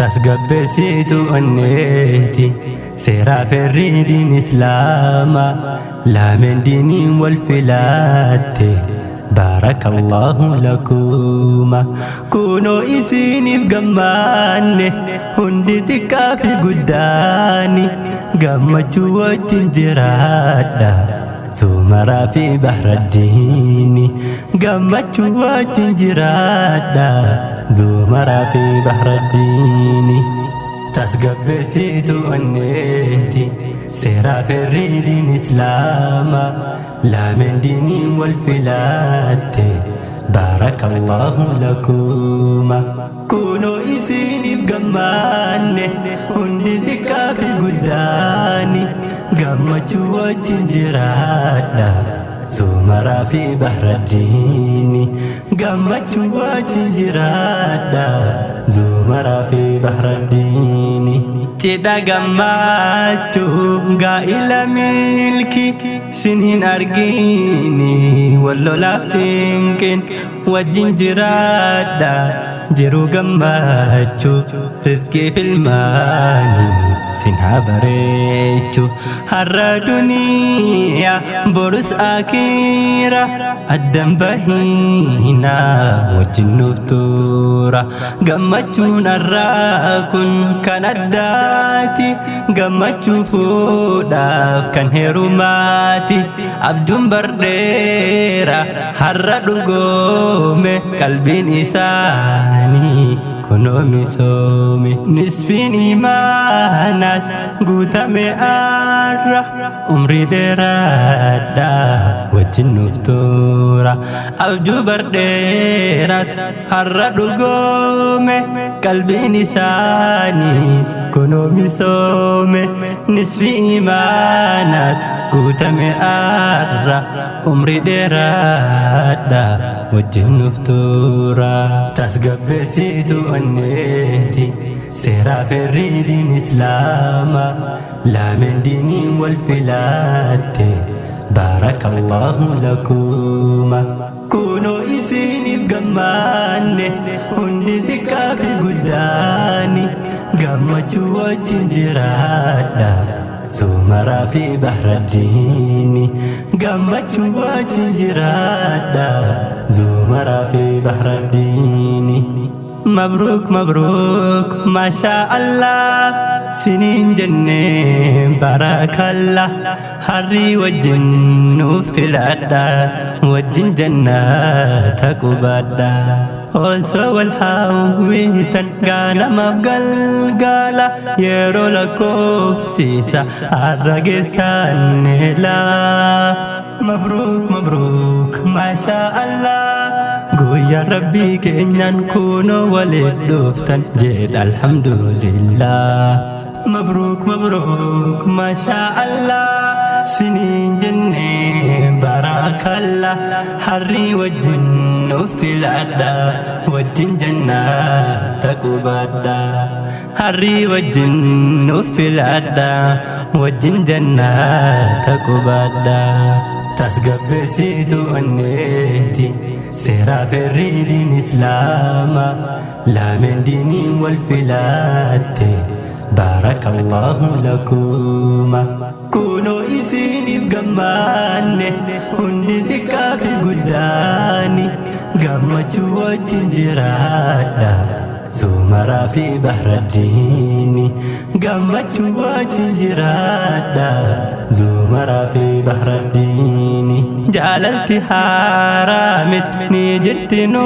tasgabbeessitu onneeti seeraa ferriidin islaama laameen diiniin wal filaatte baarakallahu lakuma kunoo isiniif gammaanne hundi xiqqaa fi guddaani gammachuu wajjin jiraadha zumaraa fi bahraddiini gammachuu wajjin jiraadha zumaraa fi bahraddiini tasgabbeessitu onneeti seeraa ferriidin islaama laameen diiniin wal filaatte baarakallahu lakuma kunoo isiniif gammaanne hundi xiqqaa fi guddaani gammachuu wajjin jiraadha zumaraa fi bahraddiini gammachuu wajjin jiraadha zumaraa fi bahraddiini cidha gammachuu gaa'ila milki sin hin argini wallolaaf tinqin wajjin jiraadha jiru gammachuu rizqii filmaani sin haa bareechu har'a duniyaa borus akiira addan bahiina wajjin nuuf tuura gammachuun har'aa kun kan addaati gammachuu fuudhaaf kan heerumaati abduun bardheera har'a dhugoome qalbiin isaanii kunoo misoome nisfiin imaanas guutame arra umrii dheeraadha wajjin nuuf tuura abduu bardheerat har'a dhugoome qalbiin isaaniis kunoo misoome nisfii imaanat guutame arra umrii dheeraadha wajjin nuuf tuura tasgabbeessitu onneeti seeraa ferriidin islaama laameen diiniin wal filaatte baarakallahu lakuma kunoo isiniif gammaanne hundi xiqqaa fi guddaani gammachuu wajjin jiraadha zumaraa fi bahraddiini gammachuu wajjin jiraadha zumaraa fi bahraddiini مبروك مبروك ما شاء الله سنين جنة بارك الله حري وجن في العدا وجن جنة كبدا وسوى الحاوي تنقانا مبقل قالا يرو لكوب سيسا الرقصان لا مبروك مبروك ما شاء الله يا ربي كأنن كونوا ولدفتن جد الحمد لله مبروك مبروك ما شاء الله سنين جنة بارك الله حري وجن في العدا وجن جنة تكبدا حري وجن في العدا وجن جنة تكبدا tasgabbeessitu onneeti seeraa ferriidin islaama laameen diiniin wal filaatte baarakallahu lakuma kunoo isiniif gammaanne hundi xiqqaa fi guddaani gammachuu wajjin jiraadha zumaraa fi bahraddiini gammachuu wajjin jiraadha zumaraa fi bahraddiini jaalalti haaramit ni jirti nu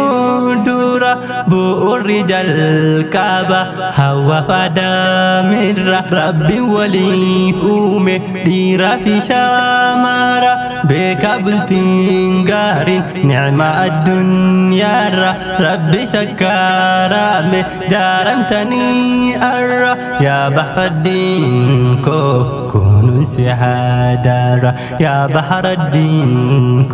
dura bu'uurri jalqaba hawa fadaamirra rabbi waliif uume dhiiraa fi shaamara beeka bultiin gaariin nicma addunyaarra rabbi shakkaarame jaaramtanii arra yaa bahraddiin koo kunu كون سهادارا يا بحر الدين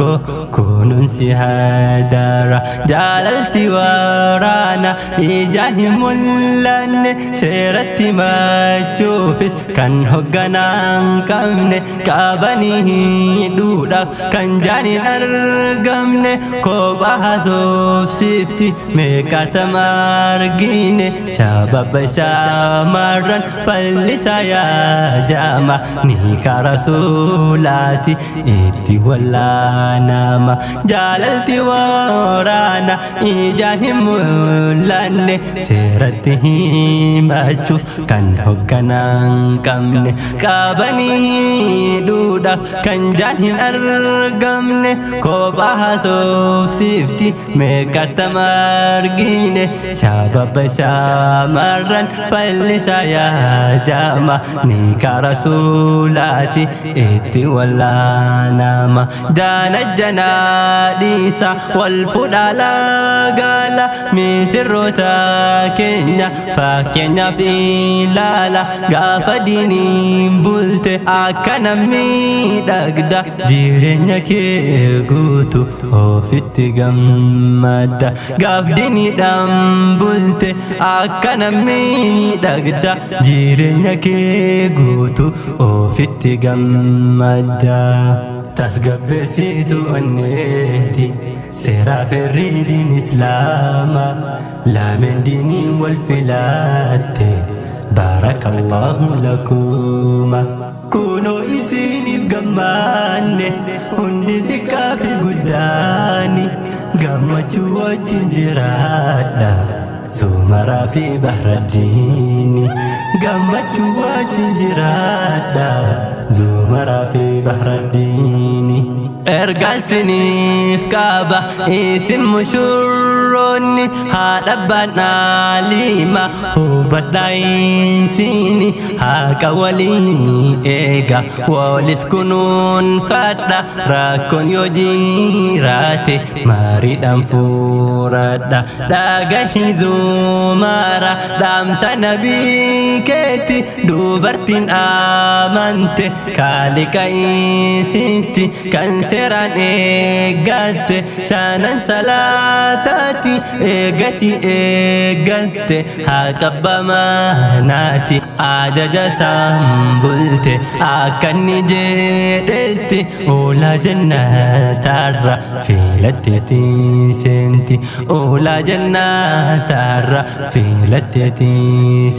كون سهادارا جاللتي ورانا إيجاني ملان سيرتي ما تشوفس كان هقنان كمن كابني دودا كان جاني نرقمن كوبها سوف سيفتي ميكا مارجين شباب شامرن فلسا يا جامع نيكا رسولاتي إدي ولا ناما جاللتي ورانا إيجاني ملان سيرته ما تشوف كان هقنان كمن كابني دودا كان جاني نرقمن كوبها سوف سيفتي ميكا مارجين شباب شامرن فلسا يا جامع نيكا رسولاتي إدي ولا ناما جانا الجناديس والفدالا قال من سروتا كينيا فكينيا في لالا قافديني بلت أكنا ميدقدا جيرينيا كيغوتو وفيتي قمدا قافديني دambulte akkana miidhagda jireenya kee guutu ofitti gammadda tasgabbeessitu onneeti seeraa ferriidin islaama laameen diiniin wal filaatte barakallahu lakuma kunoo isiniif gammaanne hundi xiqqaa fi guddaani gammachuu wajjin jiraadha zumara fi bahra diini gammachuu wajjin jiraadha zumara fi bahra diini ergaan siniif qaba isin mushurroonni haadha banaalima hubadhaa isini haqa walii eega walis kunuunfadha rakkoon yoo jiraate maariidhaan furadha dhagahi zumara dhaamsa nabii keetti dubartiin amante kaaliqa isitti kan seeraan eeggatte shanan salaataati eegasi eeggatte haqa bamaanaati ajaja sambulte akkanni jedhetti oolaa jannatarra filatteeti seenti oolaa jannatarra filatteeti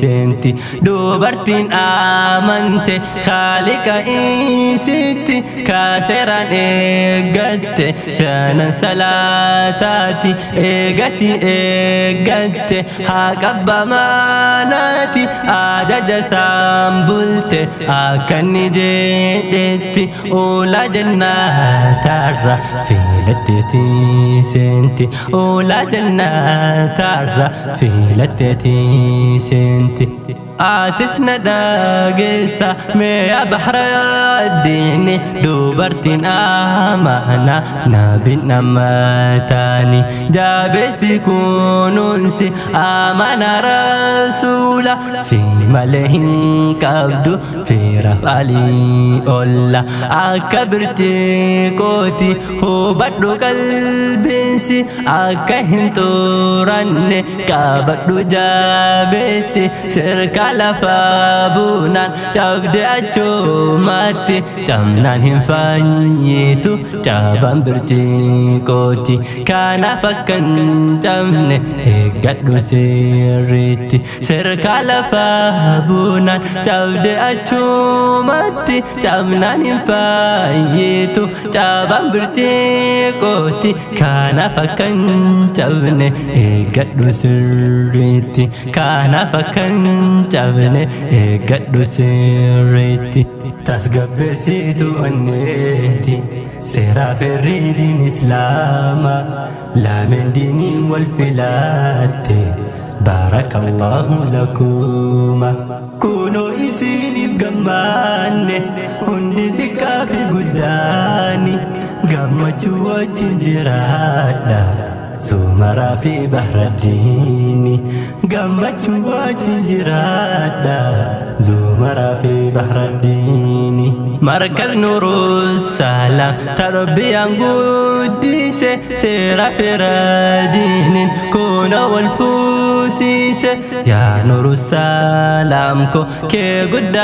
seenti dubartiin amante kaaliqa isitti kaaseeraan eeggatte shanan salaataati eegasi eeggatte haqa bamaanaati ajaja sambulte akkanni jedhetti oolaa jannatarra filatteeti seenti oolaa jannatarra filatteeti seenti آتس نداقسا ميا بحر الدين دوبرتين آمانا نابنا ماتاني جابسي كونونسي آمانا رسولا سيما لهن كابدو في رفالي أولا أكبرتي كوتي هو بدو قلبينسي أكهن توراني كابدو جابسي شركة lafabunan cabde achumatti camnan hin fanyitu caban birjiqooti kanaaf akkan camne eeggadhu sirriitti shirka lafabunan cabde achumatti camnan hin fanyitu caban birjiqooti kanaaf akkan camne eeggadhu sirriitti kanaaf akkan cabne eeggadhu sirriitti tasgabbeessitu onneeti seeraa ferriidin islaama laameen diiniin wal filaatte barakallahu lakuma kunoo isiniif gammaanne hundi xiqqaa fi guddaani gammachuu wajjin jiraadha zumara fi bahra diini قمت وتجرادا زمرة في بحر الدين مركز نور السلام تربية قديسة سيرة في ردين كون والفوسيس يا نور السلام كو كي قد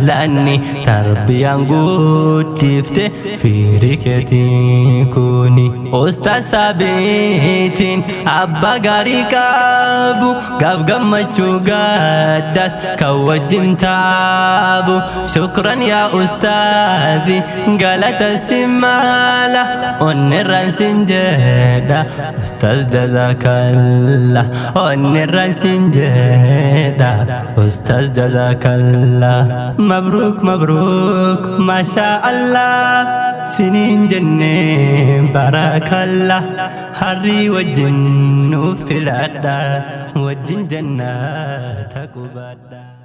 لأني تربية قديفت في ركتي كوني أستاذ سابتين أبا غاري كابو قاب قمتشو قدس كوجن تابو شكرا يا أستاذي قالت السمالة ونران سنجيدا أستاذ جزاك الله ونران سنجيدا أستاذ جزاك الله مبروك مبروك ما شاء الله سنين جنة بارك الله حري وجن في العدا وجن جناتك وبدا